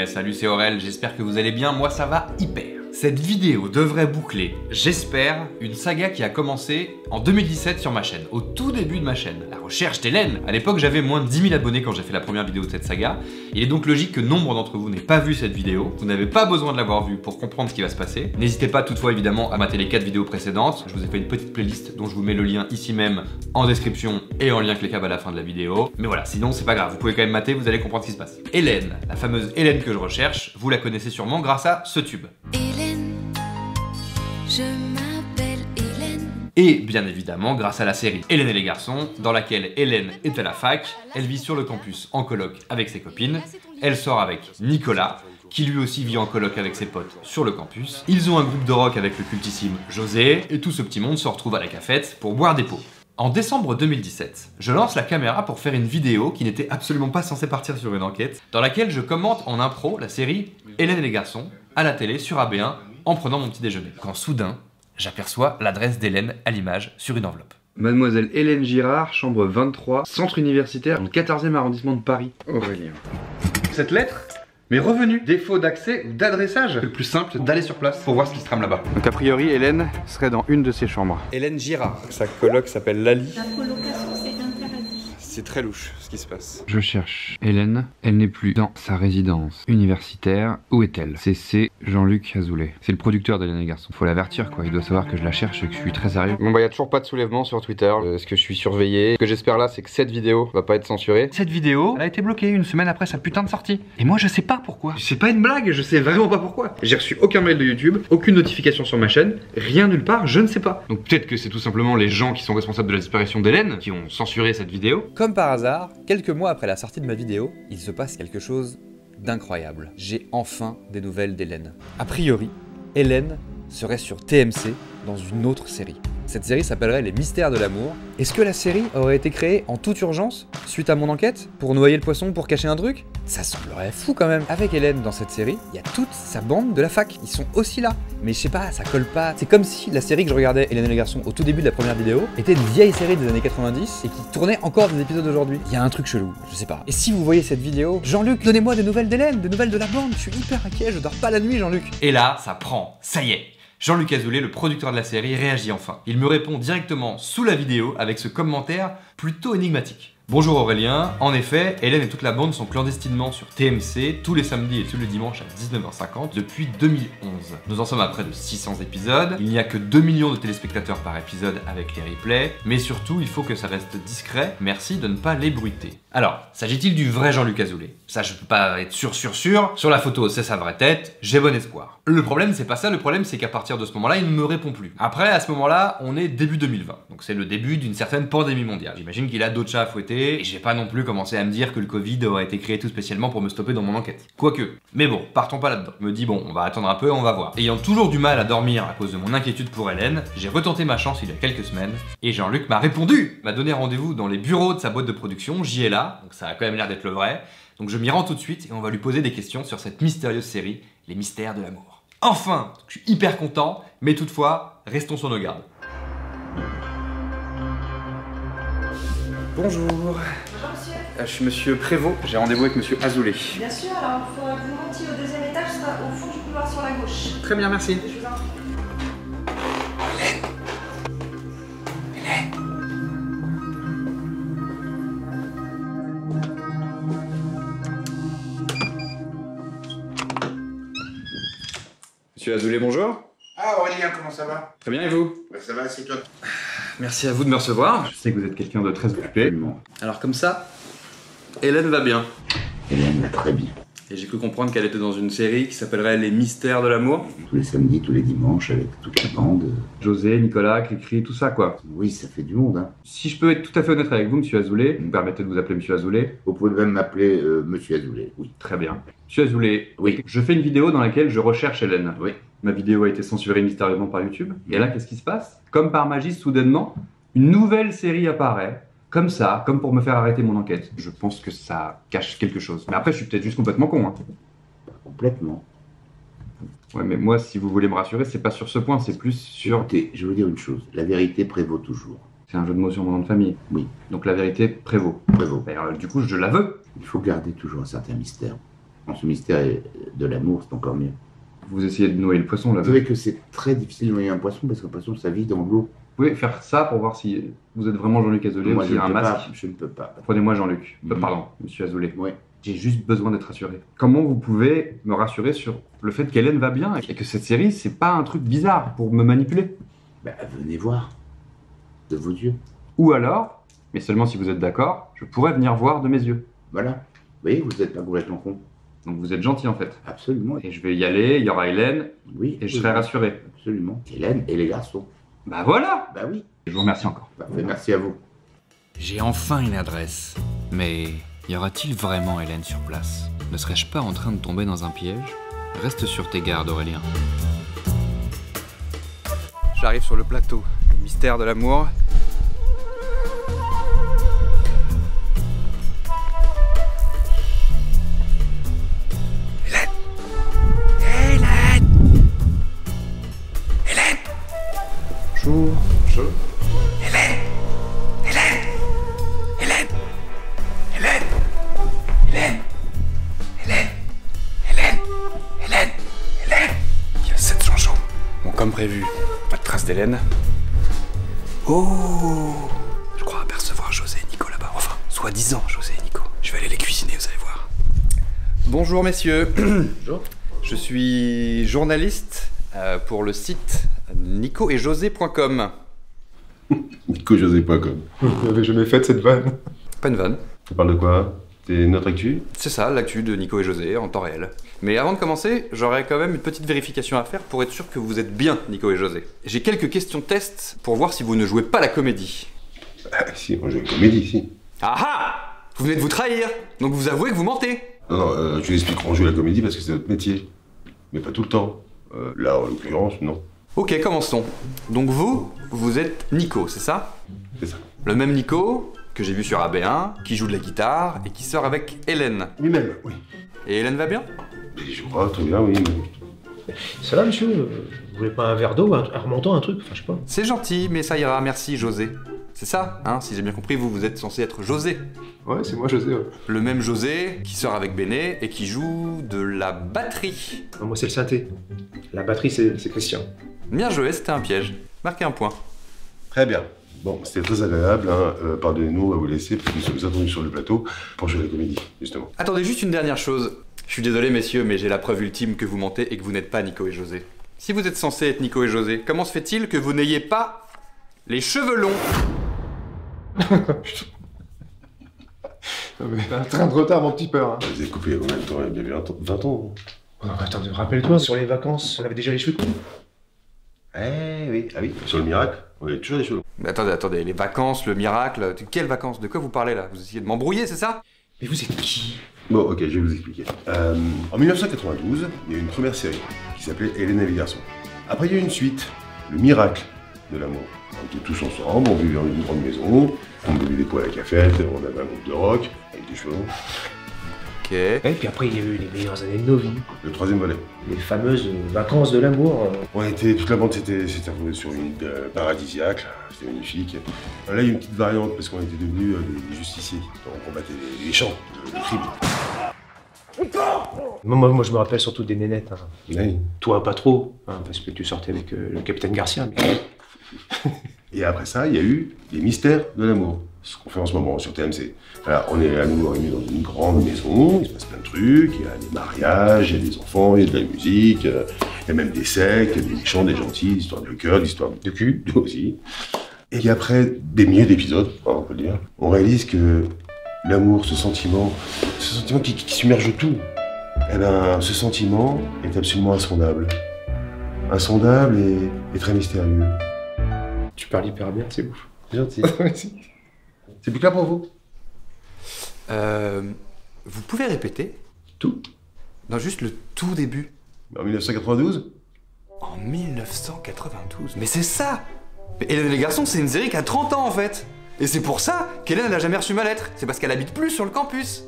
salut, c'est Aurel, j'espère que vous allez bien, moi ça va hyper. Cette vidéo devrait boucler, j'espère, une saga qui a commencé en 2017 sur ma chaîne, au tout début de ma chaîne, la recherche d'Hélène. À l'époque, j'avais moins de 10 000 abonnés quand j'ai fait la première vidéo de cette saga. Il est donc logique que nombre d'entre vous n'aient pas vu cette vidéo. Vous n'avez pas besoin de l'avoir vue pour comprendre ce qui va se passer. N'hésitez pas toutefois évidemment à mater les 4 vidéos précédentes. Je vous ai fait une petite playlist dont je vous mets le lien ici même en description et en lien cliquable à la fin de la vidéo. Mais voilà, sinon c'est pas grave, vous pouvez quand même mater, vous allez comprendre ce qui se passe. Hélène, la fameuse Hélène que je recherche, vous la connaissez sûrement grâce à ce tube. Hélène, je m'appelle Hélène. Et bien évidemment grâce à la série Hélène et les garçons, dans laquelle Hélène est à la fac, elle vit sur le campus en coloc avec ses copines, elle sort avec Nicolas, qui lui aussi vit en coloc avec ses potes sur le campus. Ils ont un groupe de rock avec le cultissime José, et tout ce petit monde se retrouve à la cafette pour boire des pots. En décembre 2017, je lance la caméra pour faire une vidéo qui n'était absolument pas censée partir sur une enquête, dans laquelle je commente en impro la série Hélène et les garçons, à la télé sur AB1, en prenant mon petit déjeuner. Quand soudain, j'aperçois l'adresse d'Hélène à l'image sur une enveloppe. Mademoiselle Hélène Girard, chambre 23, centre universitaire, dans le 14e arrondissement de Paris. Aurélien. Cette lettre m'est revenue. Défaut d'accès ou d'adressage. Le plus simple, d'aller sur place pour voir ce qui se trame là-bas. Donc a priori, Hélène serait dans une de ses chambres. Hélène Girard. Sa coloc s'appelle Lali. La colocation, c'est interdit. C'est très louche ce qui se passe. Je cherche Hélène, elle n'est plus dans sa résidence universitaire. Où est-elle? C'est Jean-Luc Azoulay. C'est le producteur d'Hélène et les garçons. Faut l'avertir quoi, il doit savoir que je la cherche et que je suis très sérieux. Bon bah y a toujours pas de soulèvement sur Twitter. Est-ce que je suis surveillé? Ce que j'espère là, c'est que cette vidéo va pas être censurée. Cette vidéo, elle a été bloquée une semaine après sa putain de sortie. Et moi je sais pas pourquoi. C'est pas une blague, je sais vraiment pas pourquoi. J'ai reçu aucun mail de YouTube, aucune notification sur ma chaîne, rien nulle part, je ne sais pas. Donc peut-être que c'est tout simplement les gens qui sont responsables de la disparition d'Hélène qui ont censuré cette vidéo. Comme par hasard, quelques mois après la sortie de ma vidéo, il se passe quelque chose d'incroyable. J'ai enfin des nouvelles d'Hélène. A priori, Hélène serait sur TMC dans une autre série. Cette série s'appellerait Les Mystères de l'amour. Est-ce que la série aurait été créée en toute urgence, suite à mon enquête, pour noyer le poisson, pour cacher un truc? Ça semblerait fou quand même. Avec Hélène dans cette série, il y a toute sa bande de la fac. Ils sont aussi là. Mais je sais pas, ça colle pas. C'est comme si la série que je regardais, Hélène et les garçons, au tout début de la première vidéo, était une vieille série des années 90 et qui tournait encore des épisodes d'aujourd'hui. Il y a un truc chelou, je sais pas. Et si vous voyez cette vidéo, Jean-Luc, donnez-moi des nouvelles d'Hélène, des nouvelles de la bande. Je suis hyper inquiet, je dors pas la nuit, Jean-Luc. Et là, ça prend, ça y est. Jean-Luc Azoulay, le producteur de la série, réagit enfin. Il me répond directement sous la vidéo avec ce commentaire plutôt énigmatique. Bonjour Aurélien, en effet, Hélène et toute la bande sont clandestinement sur TMC tous les samedis et tous les dimanches à 19h50 depuis 2011. Nous en sommes à près de 600 épisodes, il n'y a que 2 millions de téléspectateurs par épisode avec les replays, mais surtout il faut que ça reste discret, merci de ne pas l'ébruiter. Alors, s'agit-il du vrai Jean-Luc Azoulay? Ça je peux pas être sûr, sur la photo c'est sa vraie tête, j'ai bon espoir. Le problème c'est pas ça, le problème c'est qu'à partir de ce moment-là il ne me répond plus. Après à ce moment-là, on est début 2020, donc c'est le début d'une certaine pandémie mondiale. J'imagine qu'il a d'autres chats à fouetter, et j'ai pas non plus commencé à me dire que le Covid aurait été créé tout spécialement pour me stopper dans mon enquête. Quoique. Mais bon, partons pas là-dedans. Je me dis bon, on va attendre un peu, on va voir. Ayant toujours du mal à dormir à cause de mon inquiétude pour Hélène, j'ai retenté ma chance il y a quelques semaines, et Jean-Luc m'a répondu! M'a donné rendez-vous dans les bureaux de sa boîte de production, j'y ai là, donc ça a quand même l'air d'être le vrai. Donc je m'y rends tout de suite et on va lui poser des questions sur cette mystérieuse série, Les Mystères de l'amour. Enfin! Je suis hyper content, mais toutefois, restons sur nos gardes. Bonjour. Bonjour monsieur. Je suis monsieur Prévost, j'ai rendez-vous avec monsieur Azoulay. Bien sûr, alors il faudra que vous montiez au deuxième étage, ce sera au fond du couloir sur la gauche. Très bien, merci. Je vous en prie. Monsieur Azoulay, bonjour. Ah Aurélien, comment ça va? Très bien, et vous? Bah, ça va, c'est toi. Merci à vous de me recevoir. Je sais que vous êtes quelqu'un de très occupé. Alors comme ça, Hélène va bien. Hélène va très bien. Et j'ai cru comprendre qu'elle était dans une série qui s'appellerait Les Mystères de l'amour. Tous les samedis, tous les dimanches, avec toute la bande. José, Nicolas, Cricri, tout ça quoi. Oui, ça fait du monde, hein. Si je peux être tout à fait honnête avec vous, monsieur Azoulay, vous me permettez de vous appeler monsieur Azoulay? Vous pouvez même m'appeler monsieur Azoulay, oui. Très bien. Monsieur Azoulay, Oui. je fais une vidéo dans laquelle je recherche Hélène. Oui. Ma vidéo a été censurée mystérieusement par YouTube. Et là, qu'est-ce qui se passe? Comme par magie, soudainement, une nouvelle série apparaît. Comme ça, comme pour me faire arrêter mon enquête. Je pense que ça cache quelque chose. Mais après, je suis peut-être juste complètement con, hein. Pas complètement. Ouais, mais moi, si vous voulez me rassurer, c'est pas sur ce point, c'est plus sur... Écoutez, je vais vous dire une chose. La vérité prévaut toujours. C'est un jeu de mots sur mon nom de famille. Oui. Donc la vérité prévaut. Prévaut. D'ailleurs, du coup, je la veux. Il faut garder toujours un certain mystère. Quand ce mystère est de l'amour, c'est encore mieux. Vous essayez de noyer le poisson là. Vous savez que c'est très difficile de noyer un poisson parce qu'un poisson, ça vit dans l'eau. Vous pouvez faire ça pour voir si vous êtes vraiment Jean-Luc Azoulay ou Moi, s'il y a un masque. je ne peux pas. Prenez-moi Jean-Luc. Mhm. Pardon, monsieur Azoulay. Ouais. J'ai juste besoin d'être rassuré. Comment vous pouvez me rassurer sur le fait qu'Hélène va bien et que cette série, c'est pas un truc bizarre pour me manipuler? Bah, venez voir. De vos yeux. Ou alors, mais seulement si vous êtes d'accord, je pourrais venir voir de mes yeux. Voilà. Vous voyez, vous êtes pas complètement con. Donc vous êtes gentil en fait. Absolument. Et je vais y aller, il y aura Hélène, Oui. et je serai rassuré. Absolument. Hélène et les garçons. Bah voilà! Bah oui. Je vous remercie encore. Parfait, merci à vous. J'ai enfin une adresse. Mais y aura-t-il vraiment Hélène sur place? Ne serais-je pas en train de tomber dans un piège? Reste sur tes gardes, Aurélien. J'arrive sur le plateau, le mystère de l'amour. Bonjour. Bonjour. Il y a 7 Jean-Jean. Bon, comme prévu, pas de trace d'Hélène. Oh! Je crois apercevoir José et Nico là-bas. Enfin, soi-disant José et Nico. Je vais aller les cuisiner, vous allez voir. Bonjour messieurs. Bonjour. Je suis journaliste pour le site nicoetjosé.com. NicoJosé.com. Vous n'avez jamais fait cette vanne? Pas une vanne. Tu parles de quoi? C'est notre actu? C'est ça, l'actu de Nico et José en temps réel. Mais avant de commencer, j'aurais quand même une petite vérification à faire pour être sûr que vous êtes bien Nico et José. J'ai quelques questions test pour voir si vous ne jouez pas la comédie. Ah, si, on joue une comédie, si. Ah ah! Vous venez de vous trahir, donc vous avouez que vous mentez. Non, je l'explique, on joue la comédie parce que c'est notre métier. Mais pas tout le temps. Là, en l'occurrence, non. Ok, commençons. Donc vous êtes Nico, c'est ça? C'est ça. Le même Nico que j'ai vu sur AB1, qui joue de la guitare et qui sort avec Hélène. Lui-même, oui. Et Hélène va bien? Il jouera très bien, oui. Mais... Ça va, monsieur? Vous voulez pas un verre d'eau, un remontant, un truc? Enfin, je sais pas. C'est gentil, mais ça ira, merci José. C'est ça, hein? Si j'ai bien compris, vous êtes censé être José. Ouais, c'est moi, José. Ouais. Le même José qui sort avec Béné et qui joue de la batterie. Non, moi, c'est le synthé. La batterie, c'est Christian. Bien joué, c'était un piège. Marquez un point. Très bien. Bon, c'était très agréable, hein. Pardonnez-nous à vous laisser, parce que nous sommes attendus sur le plateau pour jouer la comédie, justement. Attendez, juste une dernière chose. Je suis désolé, messieurs, mais j'ai la preuve ultime que vous mentez et que vous n'êtes pas Nico et José. Si vous êtes censé être Nico et José, comment se fait-il que vous n'ayez pas les cheveux longs? Non, mais un train de retard, mon petit peur. Hein. Vous avez coupé il y a combien de temps? Il y a bien 20 ans. Oh, non, attends, rappelle-toi, sur les vacances, on avait déjà les cheveux courts. Eh oui, ah oui. Sur le miracle, on avait toujours des cheveux. Mais attendez, les vacances, le miracle, quelles vacances? De quoi vous parlez là? Vous essayez de m'embrouiller, c'est ça? Mais vous êtes qui? Bon, ok, je vais vous expliquer. En 1992, il y a eu une première série qui s'appelait Hélène et les garçons. Après, il y a eu une suite, Le miracle de l'amour. On était tous ensemble, on vivait dans une grande maison, on buvait des pots à la cafette, on avait un groupe de rock avec des cheveux longs. Ok. Et puis après, il y a eu les meilleures années de nos vies. Le troisième volet. Les fameuses vacances de l'amour. On était, toute la bande s'était retrouvée sur une île paradisiaque, c'était magnifique. Là, il y a une petite variante parce qu'on était devenus des justiciers. On combattait les champs, les crimes. Moi, je me rappelle surtout des nénettes. Hein. Oui. Toi, pas trop, hein, parce que tu sortais avec le capitaine Garcia. Mais... Et après ça, il y a eu les mystères de l'amour. Ce qu'on fait en ce moment sur TMC. Alors, on est à nouveau réunis dans une grande maison, il se passe plein de trucs, il y a des mariages, il y a des enfants, il y a de la musique, il y a même des sectes, des méchants, des gentils, des histoires de cœur, des histoires de cul, aussi. Et puis après des milliers d'épisodes, on peut le dire, on réalise que l'amour, ce sentiment qui submerge tout, eh ben, ce sentiment est absolument insondable. Insondable et très mystérieux. Tu parles hyper bien, c'est ouf. C'est gentil. C'est plus clair pour vous? Vous pouvez répéter? Tout? Non, juste le tout début. En 1992? En 1992? Mais c'est ça! Mais Hélène et les garçons, c'est une série qui a 30 ans en fait! Et c'est pour ça qu'Hélène n'a jamais reçu ma lettre. C'est parce qu'elle habite plus sur le campus.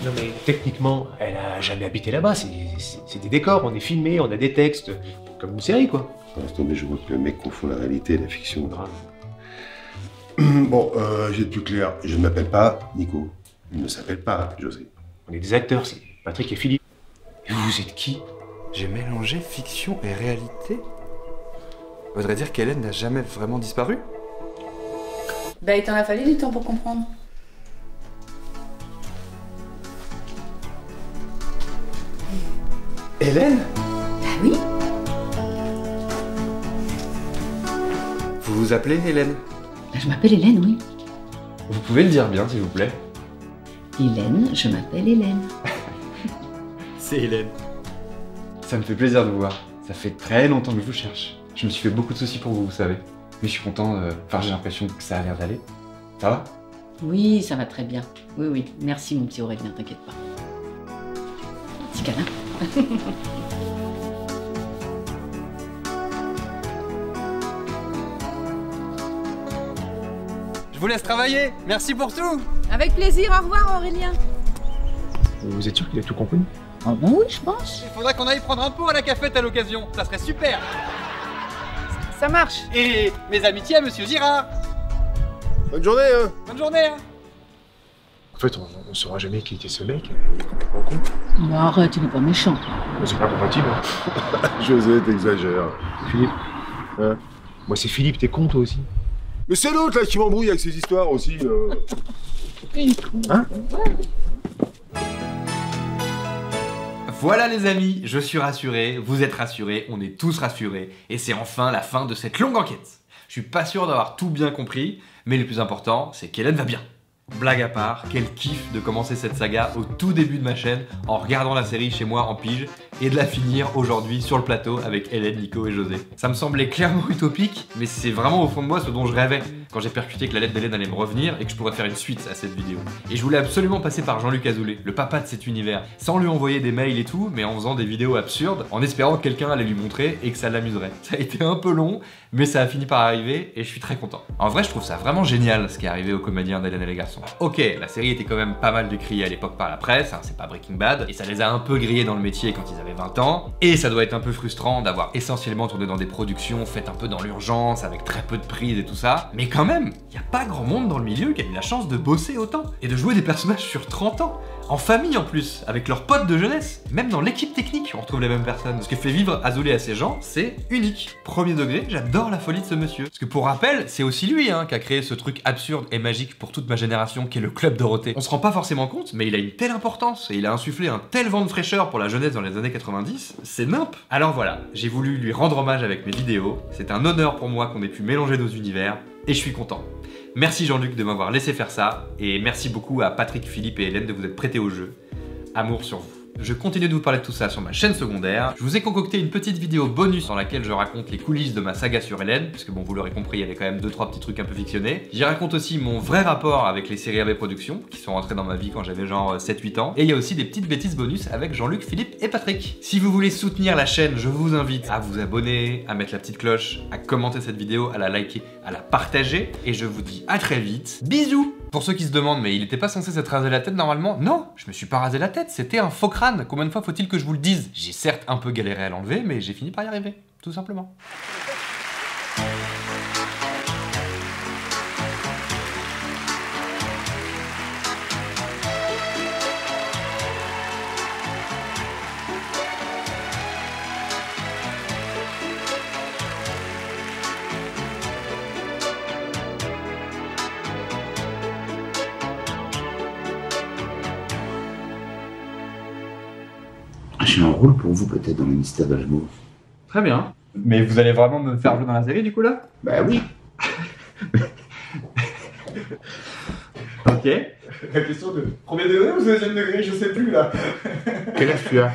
Non mais techniquement, elle a jamais habité là-bas, c'est des décors, on est filmé, on a des textes, comme une série quoi. Laisse tomber, je vois que le mec confond la réalité et la fiction. Bon, je vais être plus clair, je ne m'appelle pas Nico. Il ne s'appelle pas José. On est des acteurs, c'est Patrick et Philippe. Et vous êtes qui? J'ai mélangé fiction et réalité? Ça voudrait dire qu'Hélène n'a jamais vraiment disparu? Bah, il t'en a fallu du temps pour comprendre. Hélène? Bah oui. Vous vous appelez Hélène? Bah, je m'appelle Hélène, oui. Vous pouvez le dire bien, s'il vous plaît. Hélène, je m'appelle Hélène. C'est Hélène. Ça me fait plaisir de vous voir. Ça fait très longtemps que je vous cherche. Je me suis fait beaucoup de soucis pour vous, vous savez. Mais je suis content, enfin j'ai l'impression que ça a l'air d'aller. Ça va? Oui, ça va très bien. Oui, oui. Merci, mon petit Aurélien, t'inquiète pas. Petit câlin. Je vous laisse travailler. Merci pour tout. Avec plaisir, au revoir, Aurélien. Vous êtes sûr qu'il a tout compris? Ah bah oui, je pense. Il faudrait qu'on aille prendre un pot à la cafette à l'occasion. Ça serait super. Ça marche. Et mes amitiés à Monsieur Girard. Bonne journée, hein. Bonne journée, hein. En fait, on saura jamais qui était ce mec. Il est complètement con. Bon, arrête, il est pas méchant. C'est pas compatible. José, t'exagères. Philippe. Hein? Moi, c'est Philippe, t'es con, toi aussi. Mais c'est l'autre là qui m'embrouille avec ses histoires aussi. Hein? Voilà les amis, je suis rassuré, vous êtes rassurés, on est tous rassurés, et c'est enfin la fin de cette longue enquête. Je suis pas sûr d'avoir tout bien compris, mais le plus important, c'est qu'Hélène va bien. Blague à part, quel kiff de commencer cette saga au tout début de ma chaîne en regardant la série chez moi en pige et de la finir aujourd'hui sur le plateau avec Hélène, Nico et José. Ça me semblait clairement utopique, mais c'est vraiment au fond de moi ce dont je rêvais quand j'ai percuté que la lettre d'Hélène allait me revenir et que je pourrais faire une suite à cette vidéo. Et je voulais absolument passer par Jean-Luc Azoulay, le papa de cet univers, sans lui envoyer des mails et tout, mais en faisant des vidéos absurdes, en espérant que quelqu'un allait lui montrer et que ça l'amuserait. Ça a été un peu long, mais ça a fini par arriver et je suis très content. En vrai, je trouve ça vraiment génial ce qui est arrivé aux comédiens d'Hélène et les garçons. Ok, la série était quand même pas mal décriée à l'époque par la presse, hein, c'est pas Breaking Bad, et ça les a un peu grillés dans le métier quand ils avaient 20 ans, et ça doit être un peu frustrant d'avoir essentiellement tourné dans des productions faites un peu dans l'urgence, avec très peu de prises et tout ça, mais quand même, y a pas grand monde dans le milieu qui a eu la chance de bosser autant, et de jouer des personnages sur 30 ans, en famille en plus, avec leurs potes de jeunesse. Même dans l'équipe technique, on retrouve les mêmes personnes. Ce que fait vivre Azoulay à ces gens, c'est unique. Premier degré, j'adore la folie de ce monsieur. Parce que pour rappel, c'est aussi lui hein, qui a créé ce truc absurde et magique pour toute ma génération qui est le Club Dorothée. On se rend pas forcément compte, mais il a une telle importance et il a insufflé un tel vent de fraîcheur pour la jeunesse dans les années 90, c'est nimp. Alors voilà, j'ai voulu lui rendre hommage avec mes vidéos. C'est un honneur pour moi qu'on ait pu mélanger nos univers et je suis content. Merci Jean-Luc de m'avoir laissé faire ça, et merci beaucoup à Patrick, Philippe et Hélène de vous être prêtés au jeu. Amour sur vous. Je continue de vous parler de tout ça sur ma chaîne secondaire. Je vous ai concocté une petite vidéo bonus dans laquelle je raconte les coulisses de ma saga sur Hélène, puisque bon, vous l'aurez compris, il y avait quand même 2-3 petits trucs un peu fictionnés. J'y raconte aussi mon vrai rapport avec les séries AB Productions, qui sont rentrées dans ma vie quand j'avais genre 7-8 ans. Et il y a aussi des petites bêtises bonus avec Jean-Luc, Philippe et Patrick. Si vous voulez soutenir la chaîne, je vous invite à vous abonner, à mettre la petite cloche, à commenter cette vidéo, à la liker, à la partager. Et je vous dis à très vite. Bisous! Pour ceux qui se demandent, mais il était pas censé s'être rasé la tête normalement? Non, je me suis pas rasé la tête, c'était un faux crâne. Combien de fois faut-il que je vous le dise? J'ai certes un peu galéré à l'enlever, mais j'ai fini par y arriver, tout simplement. J'ai un rôle pour vous peut-être dans le mystère de l'amour. Très bien. Mais vous allez vraiment me faire jouer dans la série du coup là? Bah oui. Ok. La question de premier degré ou deuxième degré, je sais plus là. Quel âge tu as?